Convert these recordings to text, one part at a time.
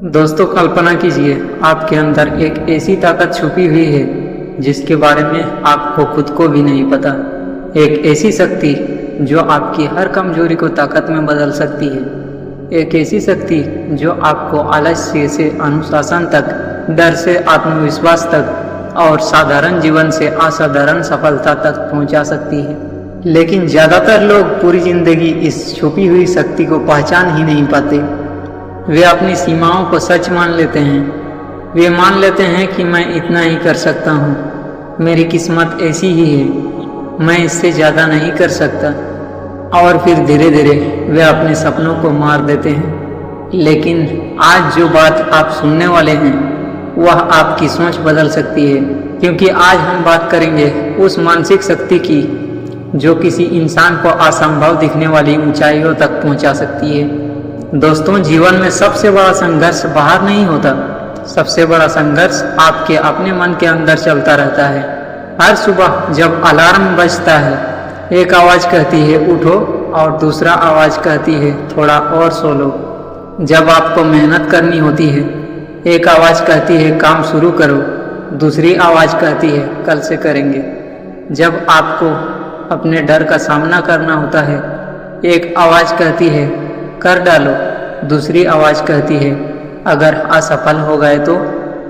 दोस्तों, कल्पना कीजिए आपके अंदर एक ऐसी ताकत छुपी हुई है जिसके बारे में आपको खुद को भी नहीं पता। एक ऐसी शक्ति जो आपकी हर कमजोरी को ताकत में बदल सकती है। एक ऐसी शक्ति जो आपको आलस्य से अनुशासन तक, डर से आत्मविश्वास तक और साधारण जीवन से असाधारण सफलता तक पहुंचा सकती है। लेकिन ज़्यादातर लोग पूरी जिंदगी इस छुपी हुई शक्ति को पहचान ही नहीं पाते। वे अपनी सीमाओं को सच मान लेते हैं। वे मान लेते हैं कि मैं इतना ही कर सकता हूँ, मेरी किस्मत ऐसी ही है, मैं इससे ज़्यादा नहीं कर सकता। और फिर धीरे धीरे वे अपने सपनों को मार देते हैं। लेकिन आज जो बात आप सुनने वाले हैं वह आपकी सोच बदल सकती है, क्योंकि आज हम बात करेंगे उस मानसिक शक्ति की जो किसी इंसान को असंभव दिखने वाली ऊंचाइयों तक पहुंचा सकती है। दोस्तों, जीवन में सबसे बड़ा संघर्ष बाहर नहीं होता, सबसे बड़ा संघर्ष आपके अपने मन के अंदर चलता रहता है। हर सुबह जब अलार्म बजता है, एक आवाज़ कहती है उठो और दूसरा आवाज़ कहती है थोड़ा और सो लो। जब आपको मेहनत करनी होती है, एक आवाज़ कहती है काम शुरू करो, दूसरी आवाज़ कहती है कल से करेंगे। जब आपको अपने डर का सामना करना होता है, एक आवाज़ कहती है कर डालो, दूसरी आवाज़ कहती है अगर असफल हो गए तो।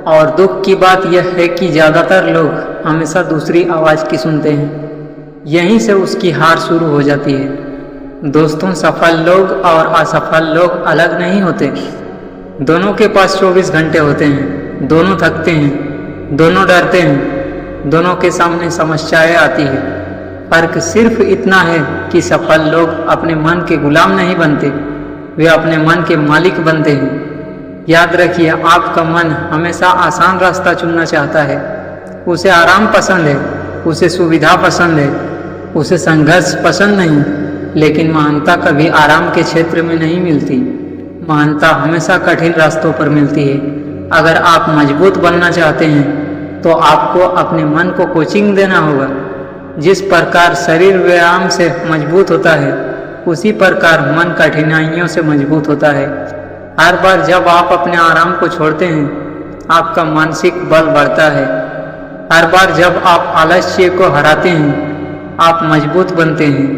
और दुख की बात यह है कि ज़्यादातर लोग हमेशा दूसरी आवाज़ की सुनते हैं। यहीं से उसकी हार शुरू हो जाती है। दोस्तों, सफल लोग और असफल लोग अलग नहीं होते। दोनों के पास 24 घंटे होते हैं, दोनों थकते हैं, दोनों डरते हैं, दोनों के सामने समस्याएं आती है। फर्क सिर्फ इतना है कि सफल लोग अपने मन के गुलाम नहीं बनते, वे अपने मन के मालिक बनते हैं। याद रखिए, आपका मन हमेशा आसान रास्ता चुनना चाहता है। उसे आराम पसंद है, उसे सुविधा पसंद है, उसे संघर्ष पसंद नहीं। लेकिन महानता कभी आराम के क्षेत्र में नहीं मिलती। महानता हमेशा कठिन रास्तों पर मिलती है। अगर आप मजबूत बनना चाहते हैं तो आपको अपने मन को कोचिंग देना होगा। जिस प्रकार शरीर व्यायाम से मजबूत होता है, उसी प्रकार मन कठिनाइयों से मजबूत होता है। हर बार जब आप अपने आराम को छोड़ते हैं, आपका मानसिक बल बढ़ता है। हर बार जब आप आलस्य को हराते हैं, आप मजबूत बनते हैं।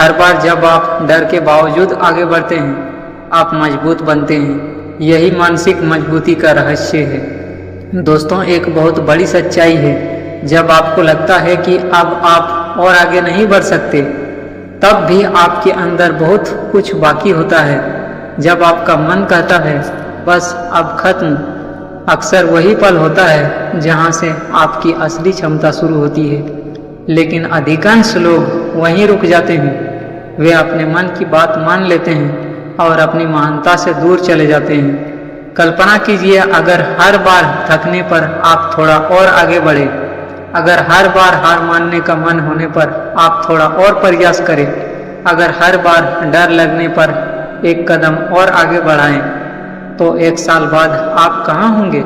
हर बार जब आप डर के बावजूद आगे बढ़ते हैं, आप मजबूत बनते हैं। यही मानसिक मजबूती का रहस्य है। दोस्तों, एक बहुत बड़ी सच्चाई है, जब आपको लगता है कि अब आप और आगे नहीं बढ़ सकते, तब भी आपके अंदर बहुत कुछ बाकी होता है। जब आपका मन कहता है बस अब खत्म, अक्सर वही पल होता है जहां से आपकी असली क्षमता शुरू होती है। लेकिन अधिकांश लोग वहीं रुक जाते हैं। वे अपने मन की बात मान लेते हैं और अपनी महानता से दूर चले जाते हैं। कल्पना कीजिए, अगर हर बार थकने पर आप थोड़ा और आगे बढ़े, अगर हर बार हार मानने का मन होने पर आप थोड़ा और प्रयास करें, अगर हर बार डर लगने पर एक कदम और आगे बढ़ाएं, तो 1 साल बाद आप कहाँ होंगे?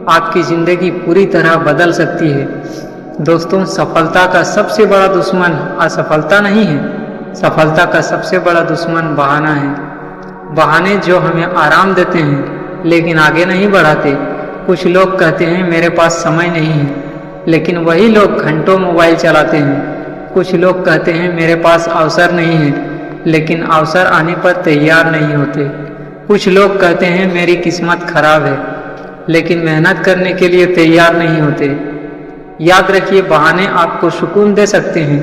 आपकी ज़िंदगी पूरी तरह बदल सकती है। दोस्तों, सफलता का सबसे बड़ा दुश्मन असफलता नहीं है। सफलता का सबसे बड़ा दुश्मन बहाना है। बहाने जो हमें आराम देते हैं लेकिन आगे नहीं बढ़ाते। कुछ लोग कहते हैं मेरे पास समय नहीं है, लेकिन वही लोग घंटों मोबाइल चलाते हैं। कुछ लोग कहते हैं मेरे पास अवसर नहीं है, लेकिन अवसर आने पर तैयार नहीं होते। कुछ लोग कहते हैं मेरी किस्मत खराब है, लेकिन मेहनत करने के लिए तैयार नहीं होते। याद रखिए, बहाने आपको सुकून दे सकते हैं,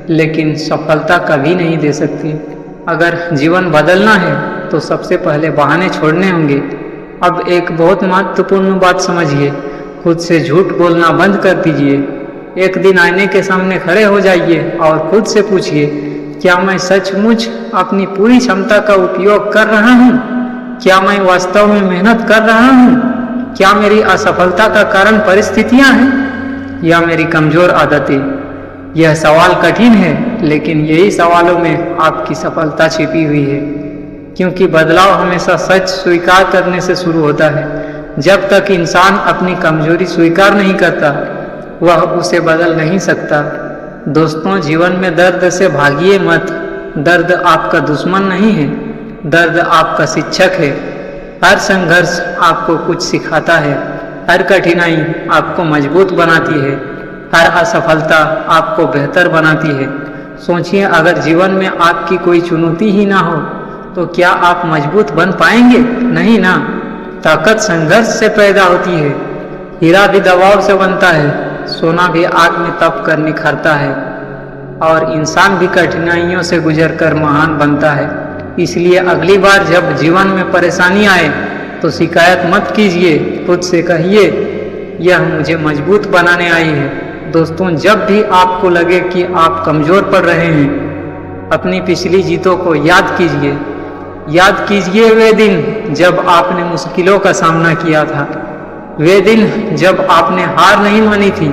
लेकिन सफलता कभी नहीं दे सकते। अगर जीवन बदलना है तो सबसे पहले बहाने छोड़ने होंगे। अब एक बहुत महत्वपूर्ण बात समझिए, खुद से झूठ बोलना बंद कर दीजिए। एक दिन आईने के सामने खड़े हो जाइए और खुद से पूछिए, क्या मैं सचमुच अपनी पूरी क्षमता का उपयोग कर रहा हूँ? क्या मैं वास्तव में मेहनत कर रहा हूँ? क्या मेरी असफलता का कारण परिस्थितियाँ हैं या मेरी कमजोर आदतें? यह सवाल कठिन है, लेकिन यही सवालों में आपकी सफलता छिपी हुई है। क्योंकि बदलाव हमेशा सच स्वीकार करने से शुरू होता है। जब तक इंसान अपनी कमजोरी स्वीकार नहीं करता, वह उसे बदल नहीं सकता। दोस्तों, जीवन में दर्द से भागिए मत। दर्द आपका दुश्मन नहीं है, दर्द आपका शिक्षक है। हर संघर्ष आपको कुछ सिखाता है, हर कठिनाई आपको मजबूत बनाती है, हर असफलता आपको बेहतर बनाती है। सोचिए, अगर जीवन में आपकी कोई चुनौती ही ना हो तो क्या आप मजबूत बन पाएंगे? नहीं ना। ताकत संघर्ष से पैदा होती है। हीरा भी दबाव से बनता है, सोना भी आग में तप कर निखरता है, और इंसान भी कठिनाइयों से गुजरकर महान बनता है। इसलिए अगली बार जब जीवन में परेशानी आए तो शिकायत मत कीजिए, खुद से कहिए यह मुझे मजबूत बनाने आई है। दोस्तों, जब भी आपको लगे कि आप कमजोर पड़ रहे हैं, अपनी पिछली जीतों को याद कीजिए। याद कीजिए वे दिन जब आपने मुश्किलों का सामना किया था, वे दिन जब आपने हार नहीं मानी थी,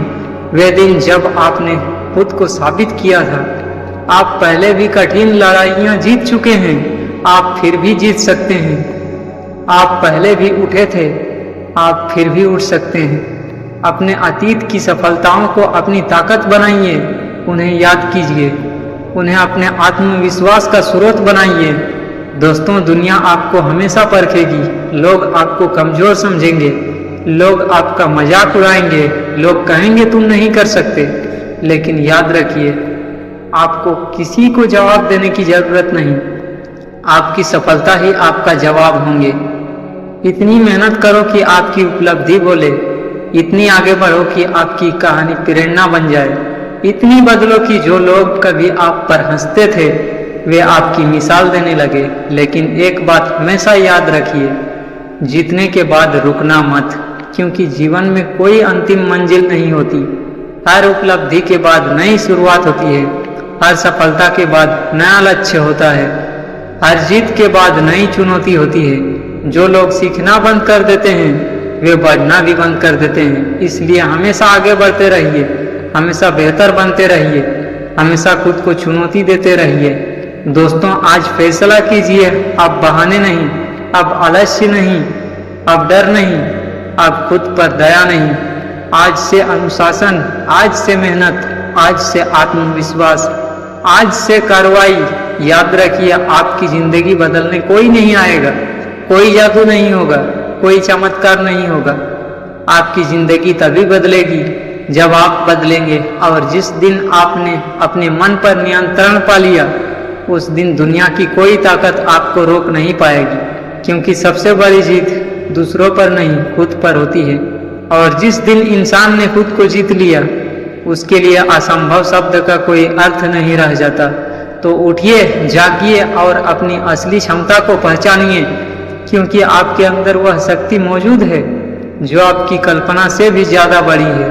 वे दिन जब आपने खुद को साबित किया था। आप पहले भी कठिन लड़ाइयां जीत चुके हैं, आप फिर भी जीत सकते हैं। आप पहले भी उठे थे, आप फिर भी उठ सकते हैं। अपने अतीत की सफलताओं को अपनी ताकत बनाइए, उन्हें याद कीजिए, उन्हें अपने आत्मविश्वास का स्रोत बनाइए। दोस्तों, दुनिया आपको हमेशा परखेगी। लोग आपको कमजोर समझेंगे, लोग आपका मजाक उड़ाएंगे, लोग कहेंगे तुम नहीं कर सकते। लेकिन याद रखिए, आपको किसी को जवाब देने की जरूरत नहीं, आपकी सफलता ही आपका जवाब होंगे। इतनी मेहनत करो कि आपकी उपलब्धि बोले, इतनी आगे बढ़ो कि आपकी कहानी प्रेरणा बन जाए, इतनी बदलो कि जो लोग कभी आप पर हंसते थे वे आपकी मिसाल देने लगे। लेकिन एक बात हमेशा याद रखिए, जीतने के बाद रुकना मत, क्योंकि जीवन में कोई अंतिम मंजिल नहीं होती। हर उपलब्धि के बाद नई शुरुआत होती है, हर सफलता के बाद नया लक्ष्य होता है, हर जीत के बाद नई चुनौती होती है। जो लोग सीखना बंद कर देते हैं वे बढ़ना भी बंद कर देते हैं। इसलिए हमेशा आगे बढ़ते रहिए, हमेशा बेहतर बनते रहिए, हमेशा खुद को चुनौती देते रहिए। दोस्तों, आज फैसला कीजिए, अब बहाने नहीं, अब आलस्य नहीं, अब डर नहीं, अब खुद पर दया नहीं। आज से अनुशासन, आज से मेहनत, आज से आत्मविश्वास, आज से कार्रवाई। याद रखिए, आपकी जिंदगी बदलने कोई नहीं आएगा, कोई जादू नहीं होगा, कोई चमत्कार नहीं होगा। आपकी जिंदगी तभी बदलेगी जब आप बदलेंगे। और जिस दिन आपने अपने मन पर नियंत्रण पा लिया, उस दिन दुनिया की कोई ताकत आपको रोक नहीं पाएगी, क्योंकि सबसे बड़ी जीत दूसरों पर नहीं, खुद पर होती है। और जिस दिन इंसान ने खुद को जीत लिया, उसके लिए असंभव शब्द का कोई अर्थ नहीं रह जाता। तो उठिए, जागिए और अपनी असली क्षमता को पहचानिए, क्योंकि आपके अंदर वह शक्ति मौजूद है जो आपकी कल्पना से भी ज्यादा बड़ी है।